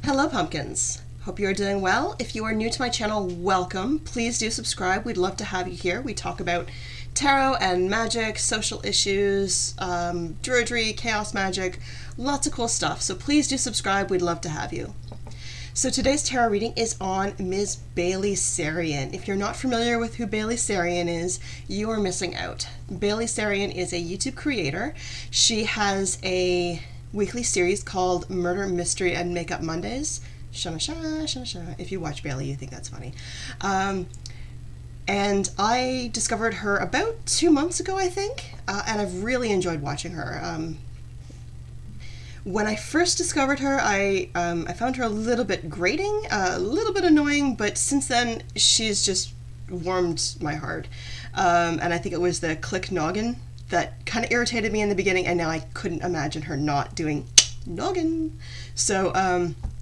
Hello pumpkins! Hope you are doing well. If you are new to my channel, welcome. Please do subscribe. We'd love to have you here. We talk about tarot and magic, social issues, druidry, chaos magic, lots of cool stuff. So please do subscribe. We'd love to have you. So today's tarot reading is on Ms. Bailey Sarian. If you're not familiar with who Bailey Sarian is, you are missing out. Bailey Sarian is a YouTube creator. She has a weekly series called Murder, Mystery, and Makeup Mondays. Shana shana, shana shana. If you watch Bailey, you think that's funny. And I discovered her about 2 months ago, I think, and I've really enjoyed watching her. When I first discovered her, I found her a little bit grating, a little bit annoying, but since then, she's just warmed my heart. And I think it was the click noggin that kind of irritated me in the beginning, and now I couldn't imagine her not doing noggin. So,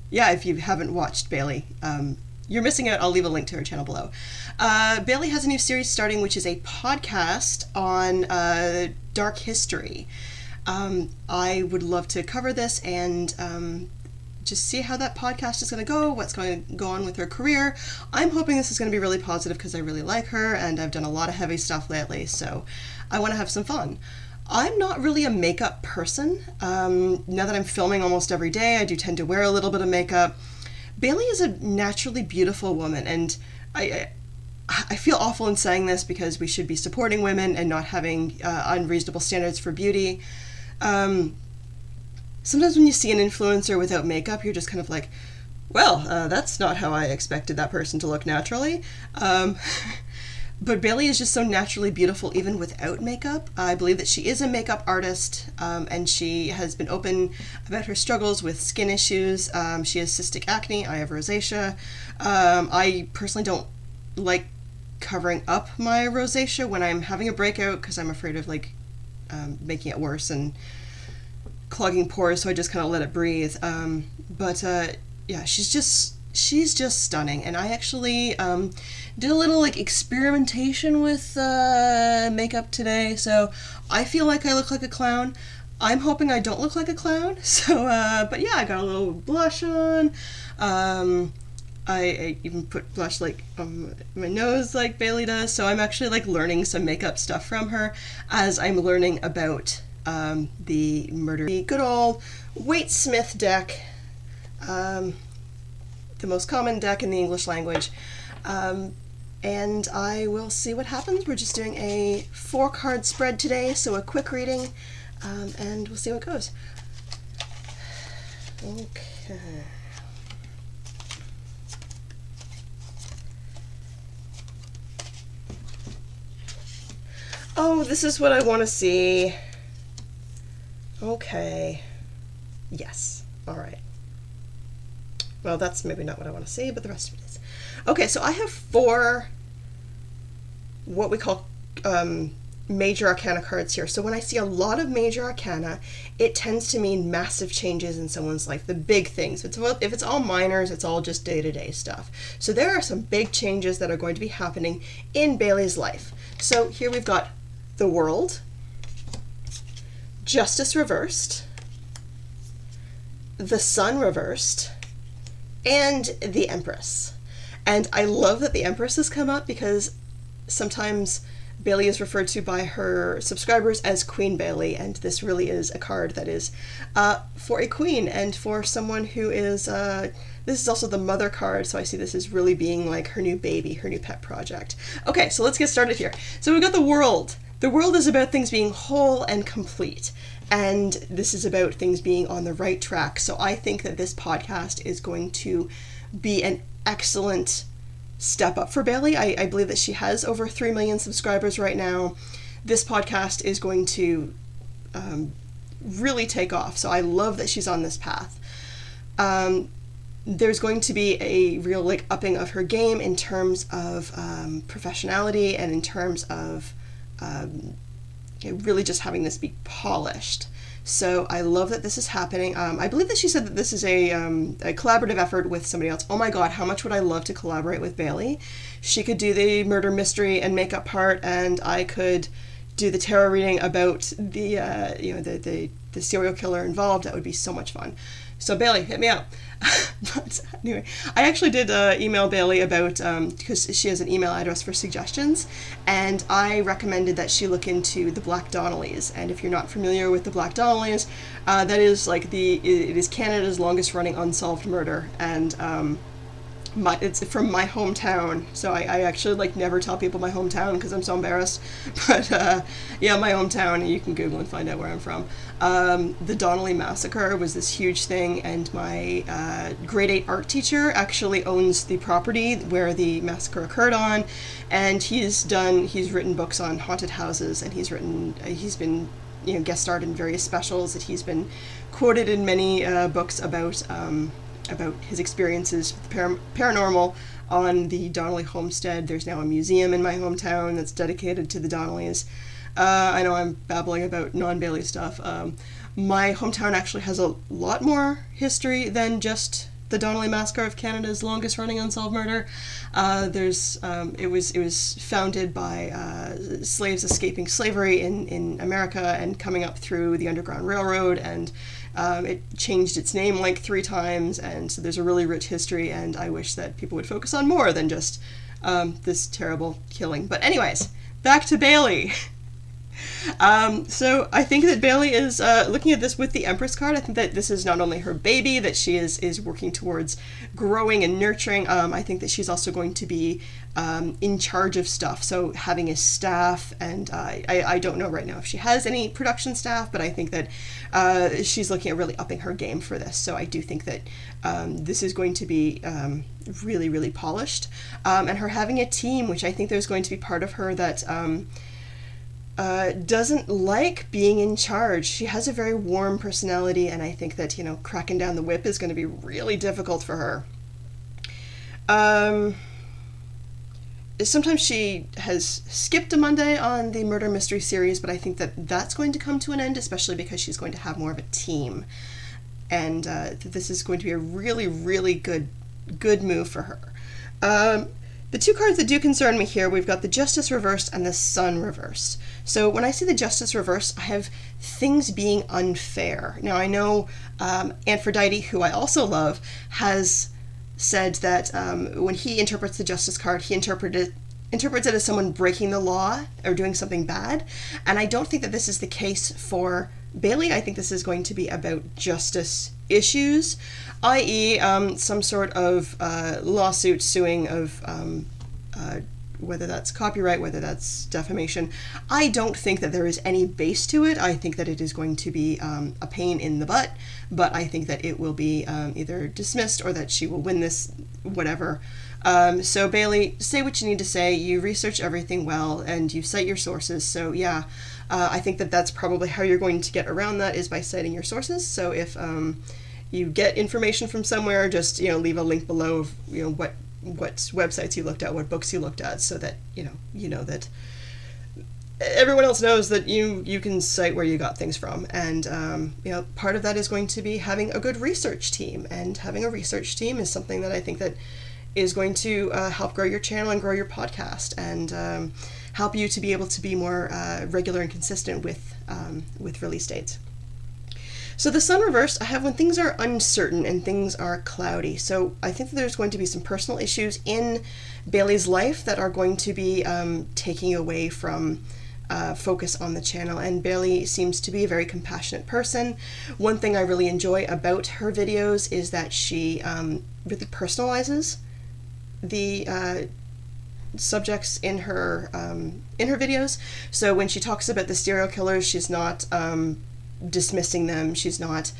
yeah, if you haven't watched Bailey, you're missing out. I'll leave a link to her channel below. Bailey has a new series starting, which is a podcast on dark history. I would love to cover this and just see how that podcast is going to go, what's going to go on with her career. I'm hoping this is going to be really positive because I really like her and I've done a lot of heavy stuff lately, so I want to have some fun. I'm not really a makeup person. Now that I'm filming almost every day, I do tend to wear a little bit of makeup. Bailey is a naturally beautiful woman, and I feel awful in saying this because we should be supporting women and not having unreasonable standards for beauty. Sometimes when you see an influencer without makeup, you're just kind of like, well, that's not how I expected that person to look naturally. But Bailey is just so naturally beautiful even without makeup. I believe that she is a makeup artist, and she has been open about her struggles with skin issues. She has cystic acne, I have rosacea. I personally don't like covering up my rosacea when I'm having a breakout because I'm afraid of making it worse and clogging pores, so I just kind of let it breathe. Yeah, she's just stunning, and I actually did a little experimentation with makeup today, so I feel like I look like a clown. I'm hoping I don't look like a clown, so but yeah, I got a little blush on. I even put blush on my nose like Bailey does, so I'm actually learning some makeup stuff from her as I'm learning about the murder. The good old Waite-Smith deck, the most common deck in the English language, and I will see what happens. We're just doing a 4-card spread today, so a quick reading, and we'll see how it goes. Okay. Oh, this is what I want to see. Okay. Yes. All right. Well, that's maybe not what I want to see, but the rest of it is. Okay, so I have 4 what we call major arcana cards here. So when I see a lot of major arcana, it tends to mean massive changes in someone's life, the big things. If it's all minors, it's all just day-to-day stuff. So there are some big changes that are going to be happening in Bailey's life. So here we've got the World, Justice reversed, the Sun reversed, and the Empress. And I love that the Empress has come up because sometimes Bailey is referred to by her subscribers as Queen Bailey, and this really is a card that is for a queen and for someone who is, this is also the mother card, so I see this as really being like her new baby, her new pet project. Okay, so let's get started here. So we've got the World. The World is about things being whole and complete, and this is about things being on the right track. So I think that this podcast is going to be an excellent step up for Bailey. I believe that she has over 3 million subscribers right now. This podcast is going to really take off, so I love that she's on this path. There's going to be a real upping of her game in terms of professionality and in terms of really just having this be polished. So I love that this is happening. I believe that she said that this is a collaborative effort with somebody else. Oh my god, how much would I love to collaborate with Bailey? She could do the murder, mystery, and makeup part, and I could do the tarot reading about the the serial killer involved, that would be so much fun. So Bailey, hit me up. But anyway, I actually did email Bailey about, because she has an email address for suggestions, and I recommended that she look into the Black Donnellys. And if you're not familiar with the Black Donnellys, that is like it is Canada's longest running unsolved murder, and it's from my hometown, so I actually like never tell people my hometown because I'm so embarrassed. But yeah, my hometown, you can Google and find out where I'm from. The Donnelly Massacre was this huge thing, and my grade 8 art teacher actually owns the property where the massacre occurred on, and he's written books on haunted houses, and he's been guest starred in various specials, that he's been quoted in many books about his experiences with the paranormal on the Donnelly homestead. There's now a museum in my hometown that's dedicated to the Donnellys. I know I'm babbling about non-Bailey stuff. My hometown actually has a lot more history than just the Donnelly Massacre of Canada's longest running unsolved murder. It was founded by slaves escaping slavery in America and coming up through the Underground Railroad, and it changed its name like 3 times, and so there's a really rich history, and I wish that people would focus on more than just this terrible killing. But anyways, back to Bailey. So I think that Bailey is looking at this with the Empress card. I think that this is not only her baby that she is working towards growing and nurturing. I think that she's also going to be in charge of stuff, so having a staff, and I don't know right now if she has any production staff, but I think that she's looking at really upping her game for this. So I do think that this is going to be really, really polished, and her having a team, which I think there's going to be part of her that doesn't like being in charge. She has a very warm personality, and I think that, cracking down the whip is going to be really difficult for her. Sometimes she has skipped a Monday on the murder mystery series, but I think that that's going to come to an end, especially because she's going to have more of a team. And this is going to be a really, really good move for her. The 2 cards that do concern me here, we've got the Justice reversed and the Sun reversed. So when I see the Justice reversed, I have things being unfair. Now I know Aphrodite, who I also love, has said that when he interprets the Justice card, he interprets it as someone breaking the law or doing something bad. And I don't think that this is the case for Bailey. I think this is going to be about justice issues, i.e. Some sort of lawsuit suing of whether that's copyright, whether that's defamation. I don't think that there is any base to it. I think that it is going to be a pain in the butt, but I think that it will be either dismissed or that she will win this, whatever. So Bailey, say what you need to say. You research everything well, and you cite your sources. So yeah, I think that that's probably how you're going to get around that, is by citing your sources. So if you get information from somewhere, just leave a link below of what websites you looked at, what books you looked at, so that you know that everyone else knows that you can cite where you got things from. And part of that is going to be having a good research team, and having a research team is something that I think that is going to help grow your channel and grow your podcast, and help you to be able to be more regular and consistent with release dates. So the Sun reversed, I have when things are uncertain and things are cloudy. So I think that there's going to be some personal issues in Bailey's life that are going to be taking away from focus on the channel. And Bailey seems to be a very compassionate person. One thing I really enjoy about her videos is that she really personalizes the subjects in her videos. So when she talks about the serial killers, she's not dismissing them, she's not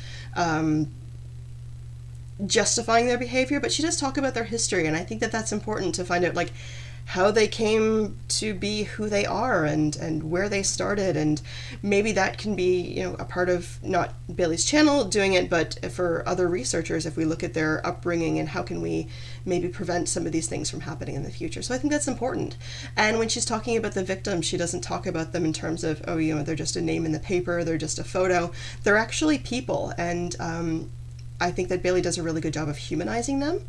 justifying their behavior, but she does talk about their history, and I think that that's important to find out, like, how they came to be who they are, and where they started. And maybe that can be a part of not Bailey's channel doing it, but for other researchers, if we look at their upbringing and how can we maybe prevent some of these things from happening in the future. So I think that's important. And when she's talking about the victims, she doesn't talk about them in terms of, they're just a name in the paper, they're just a photo. They're actually people, and I think that Bailey does a really good job of humanizing them.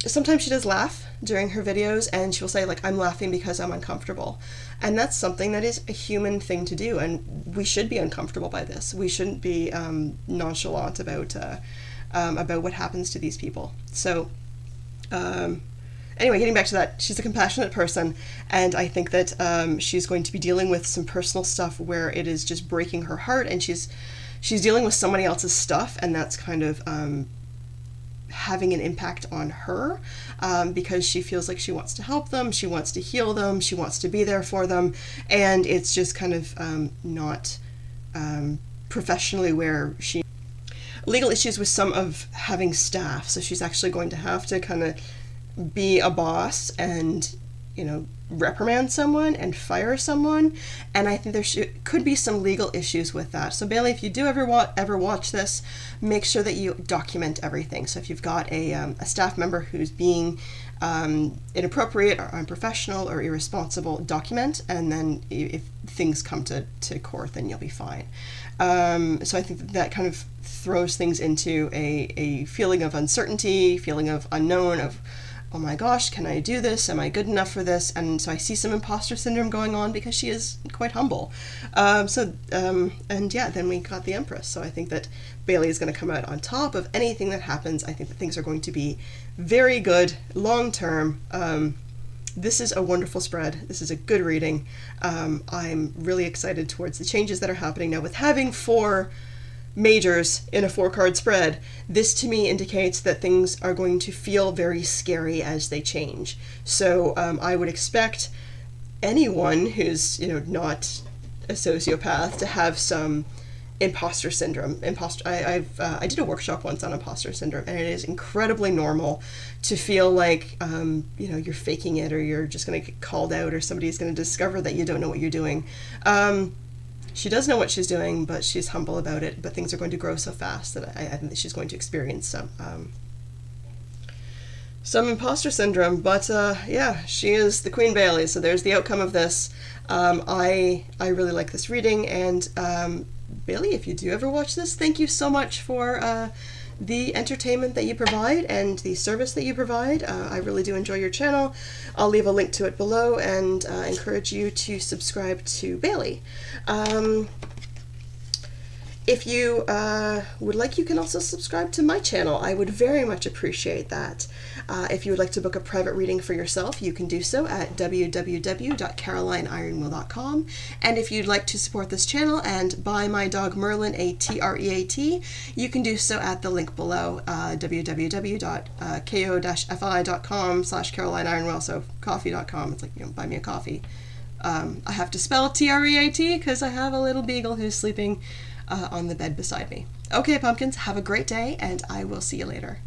sometimes she does laugh during her videos, and she'll say like, I'm laughing because I'm uncomfortable. And that's something that is a human thing to do, and we should be uncomfortable by this. We shouldn't be nonchalant about what happens to these people. So anyway, getting back to that, she's a compassionate person, and I think that she's going to be dealing with some personal stuff where it is just breaking her heart, and she's dealing with somebody else's stuff, and that's kind of having an impact on her, because she feels like she wants to help them, she wants to heal them, she wants to be there for them, and it's just kind of not professionally where she... Legal issues with some of having staff, so she's actually going to have to kind of be a boss and, you know, reprimand someone and fire someone, and I think there could be some legal issues with that. So Bailey, if you do ever watch this, make sure that you document everything. So if you've got a staff member who's being inappropriate or unprofessional or irresponsible, document, and then if things come to court, then you'll be fine. So I think that kind of throws things into a feeling of uncertainty, feeling of unknown, of, oh my gosh, can I do this? Am I good enough for this? And so I see some imposter syndrome going on because she is quite humble. And yeah, then we got the Empress. So I think that Bailey is going to come out on top of anything that happens. I think that things are going to be very good long term. This is a wonderful spread. This is a good reading. I'm really excited towards the changes that are happening now with having 4 majors in a 4-card spread. This to me indicates that things are going to feel very scary as they change. So I would expect anyone who's, you know, not a sociopath to have some imposter syndrome. I did a workshop once on imposter syndrome, and it is incredibly normal to feel like you know, you're faking it, or you're just going to get called out, or somebody's going to discover that you don't know what you're doing. She does know what she's doing, but she's humble about it. But things are going to grow so fast that I think that she's going to experience some imposter syndrome. But yeah, she is the Queen Bailey, so there's the outcome of this. I really like this reading, and Bailey, if you do ever watch this, thank you so much for the entertainment that you provide and the service that you provide. I really do enjoy your channel. I'll leave a link to it below, and encourage you to subscribe to Bailey. If you would like, you can also subscribe to my channel. I would very much appreciate that. If you would like to book a private reading for yourself, you can do so at www.carolineironwill.com. And if you'd like to support this channel and buy my dog Merlin a TREAT, you can do so at the link below, www.ko-fi.com/carolineironwill, so coffee.com. It's like, you know, buy me a coffee. I have to spell TREAT because I have a little beagle who's sleeping on the bed beside me. Okay, pumpkins, have a great day, and I will see you later.